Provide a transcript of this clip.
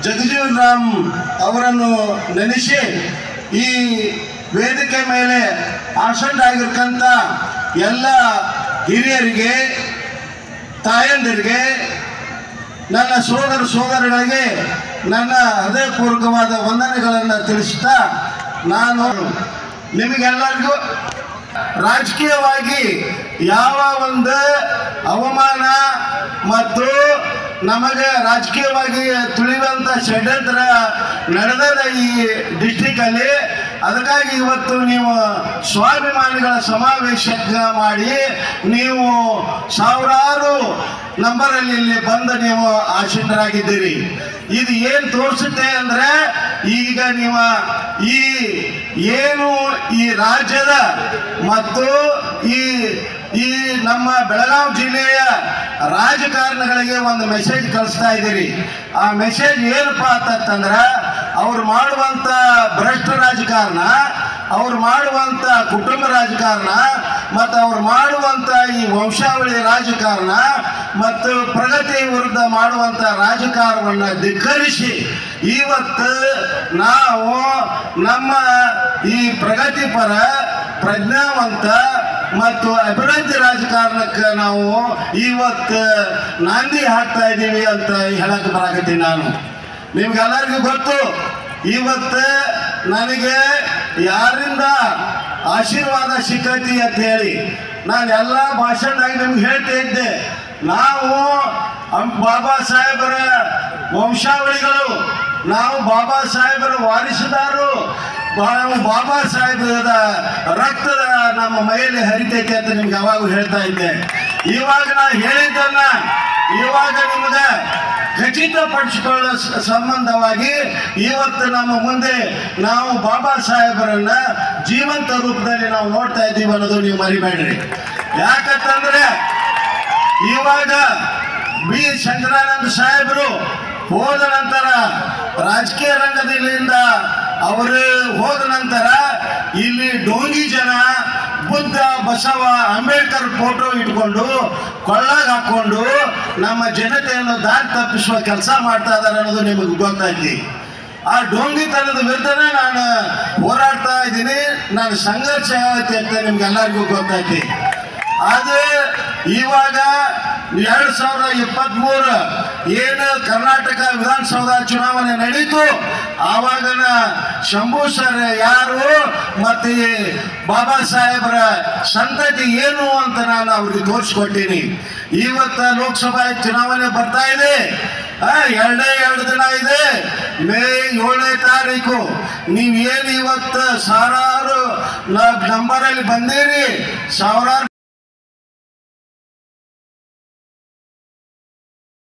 ಜಗಜೀವನ್ ರಾಮ್ ಅವರನ್ನು ನೆನೆಸಿ ಈ ವೇದಿಕೆ ಮೇಲೆ ಆಸೀನರಾಗಿರ್ತಕ್ಕಂಥ ಎಲ್ಲ ಹಿರಿಯರಿಗೆ, ತಾಯಂದಿರಿಗೆ, ನನ್ನ ಸೋದರಗಳಿಗೆ ನನ್ನ ಹೃದಯಪೂರ್ವಕವಾದ ವಂದನೆಗಳನ್ನು ತಿಳಿಸುತ್ತಾ, ನಾನು ನಿಮಗೆಲ್ಲರಿಗೂ ರಾಜಕೀಯವಾಗಿ ಯಾವ ಒಂದು ಅವಮಾನ ಮತ್ತು ನಮಗೆ ರಾಜಕೀಯವಾಗಿ ತುಳಿಯುವಂಥ ಷಡ್ಯಂತ್ರ ನಡೆದ ಈ ಡಿಸ್ಟಿಕಲ್ಲಿ, ಅದಕ್ಕಾಗಿ ಇವತ್ತು ನೀವು ಸ್ವಾಭಿಮಾನಿಗಳ ಸಮಾವೇಶ ಮಾಡಿ ನೀವು ಸಾವಿರಾರು ನಂಬರಲ್ಲಿ ಇಲ್ಲಿ ಬಂದು ನೀವು ಆಸೀನರಾಗಿದ್ದೀರಿ. ಇದು ಏನು ತೋರಿಸುತ್ತೆ ಅಂದರೆ, ಈಗ ನೀವು ಏನು ಈ ರಾಜ್ಯದ ಮತ್ತು ಈ ನಮ್ಮ ಬೆಳಗಾವಿ ಜಿಲ್ಲೆಯ ರಾಜಕಾರಣಿಗಳಿಗೆ ಒಂದು ಮೆಸೇಜ್ ಕಳಿಸ್ತಾ ಇದ್ದೀರಿ. ಆ ಮೆಸೇಜ್ ಏನಪ್ಪ ಅಂತಂದ್ರೆ, ಅವ್ರು ಮಾಡುವಂಥ ಭ್ರಷ್ಟ ರಾಜಕಾರಣ, ಅವ್ರು ಮಾಡುವಂಥ ಕುಟುಂಬ ರಾಜಕಾರಣ ಮತ್ತು ಅವ್ರು ಮಾಡುವಂಥ ಈ ವಂಶಾವಳಿ ರಾಜಕಾರಣ ಮತ್ತು ಪ್ರಗತಿ ವಿರುದ್ಧ ಮಾಡುವಂಥ ರಾಜಕಾರಣವನ್ನು ಧಿಕ್ಕರಿಸಿ ಇವತ್ತು ನಾವು ನಮ್ಮ ಈ ಪ್ರಗತಿಪರ, ಪ್ರಜ್ಞಾವಂತ ಮತ್ತು ಅಭಿವೃದ್ಧಿ ರಾಜಕಾರಣಕ್ಕೆ ನಾವು ಇವತ್ತು ನಾಂದಿ ಹಾಕ್ತಾ ಇದ್ದೀವಿ ಅಂತ ಹೇಳಕ್ಕೆ ಬರಾಕತ್ತೀನಿ. ನಾನು ನಿಮ್ಗೆಲ್ಲರಿಗೂ ಗೊತ್ತು, ಇವತ್ತು ನನಗೆ ಯಾರಿಂದ ಆಶೀರ್ವಾದ ಸಿಕ್ಕತಿ ಅಂತ ಹೇಳಿ ನಾನು ಎಲ್ಲ ಭಾಷಣದಾಗ ನಿಮ್ಗೆ ಹೇಳ್ತಾ ಇದ್ದೆ. ನಾವು ಬಾಬಾ ಸಾಹೇಬರ ವಂಶಾವಳಿಗಳು, ನಾವು ಬಾಬಾ ಸಾಹೇಬರ ವಾರಿಸುದಾರರು, ಬಾಬಾ ಸಾಹೇಬರ ರಕ್ತದ ನಮ್ಮ ಮೈಯಲ್ಲಿ ಹರಿತೈತೆ ಅಂತ ನಿಮ್ಗೆ ಯಾವಾಗ ಹೇಳ್ತಾ ಇದ್ದೆ. ಇವಾಗ ನಾ ಹೇಳಿದ್ದನ್ನ ಇವಾಗ ನಿಮ್ಗೆ ಖಚಿತಪಡಿಸಿಕೊಳ್ಳೋ ಸಂಬಂಧವಾಗಿ ಇವತ್ತು ನಮ್ಮ ಮುಂದೆ ನಾವು ಬಾಬಾ ಸಾಹೇಬರನ್ನ ಜೀವಂತ ರೂಪದಲ್ಲಿ ನಾವು ನೋಡ್ತಾ ಇದ್ದೀವಿ ಅನ್ನೋದು ನೀವು ಮರಿಬೇಡ್ರಿ. ಯಾಕಂತಂದ್ರೆ ಇವಾಗ ಬಿ ಶಂಕರಾನಂದ ಸಾಹೇಬರು ಹೋದ ನಂತರ, ರಾಜಕೀಯ ರಂಗದಿಂದ ಅವರು ಹೋದ ನಂತರ ಇಲ್ಲಿ ಡೋಂಗಿ ಜನ ಬುದ್ಧ, ಬಸವ, ಅಂಬೇಡ್ಕರ್ ಫೋಟೋ ಇಟ್ಕೊಂಡು ಕೊಳ್ಳಾಗ ಹಾಕೊಂಡು ನಮ್ಮ ಜನತೆಯನ್ನು ದಾರಿ ತಪ್ಪಿಸುವ ಕೆಲಸ ಮಾಡ್ತಾ ಇದ್ದಾರೆ ಅನ್ನೋದು ನಿಮಗೆ ಗೊತ್ತೈತಿ. ಆ ಡೋಂಗಿತನದ ವಿರುದ್ಧನೇ ನಾನು ಹೋರಾಡ್ತಾ ಇದ್ದೀನಿ, ನಾನು ಸಂಘರ್ಷ ಆಗತ್ತೆ ಅಂತ ನಿಮ್ಗೆಲ್ಲರಿಗೂ ಗೊತ್ತೈತಿ. ಅದು ಇವಾಗ 2023 ಏನು ಕರ್ನಾಟಕ ವಿಧಾನಸೌಧ ಚುನಾವಣೆ ನಡೀತು, ಆವಾಗನ ಶಂಭು ಸರ್ ಯಾರು ಮತ್ತು ಬಾಬಾ ಸಾಹೇಬರ ಸಂತತಿ ಏನು ಅಂತ ನಾನು ಅವ್ರಿಗೆ ತೋರಿಸ್ಕೊಟ್ಟೀನಿ. ಇವತ್ತು ಲೋಕಸಭಾ ಚುನಾವಣೆ ಬರ್ತಾ ಇದೆ, 2 ದಿನ ಇದೆ, ಮೇ 7ನೇ ತಾರೀಕು. ನೀವೇನು ಇವತ್ತು ಸಾವಿರಾರು ನಂಬರಲ್ಲಿ ಬಂದಿರಿ, ಸಾವಿರಾರು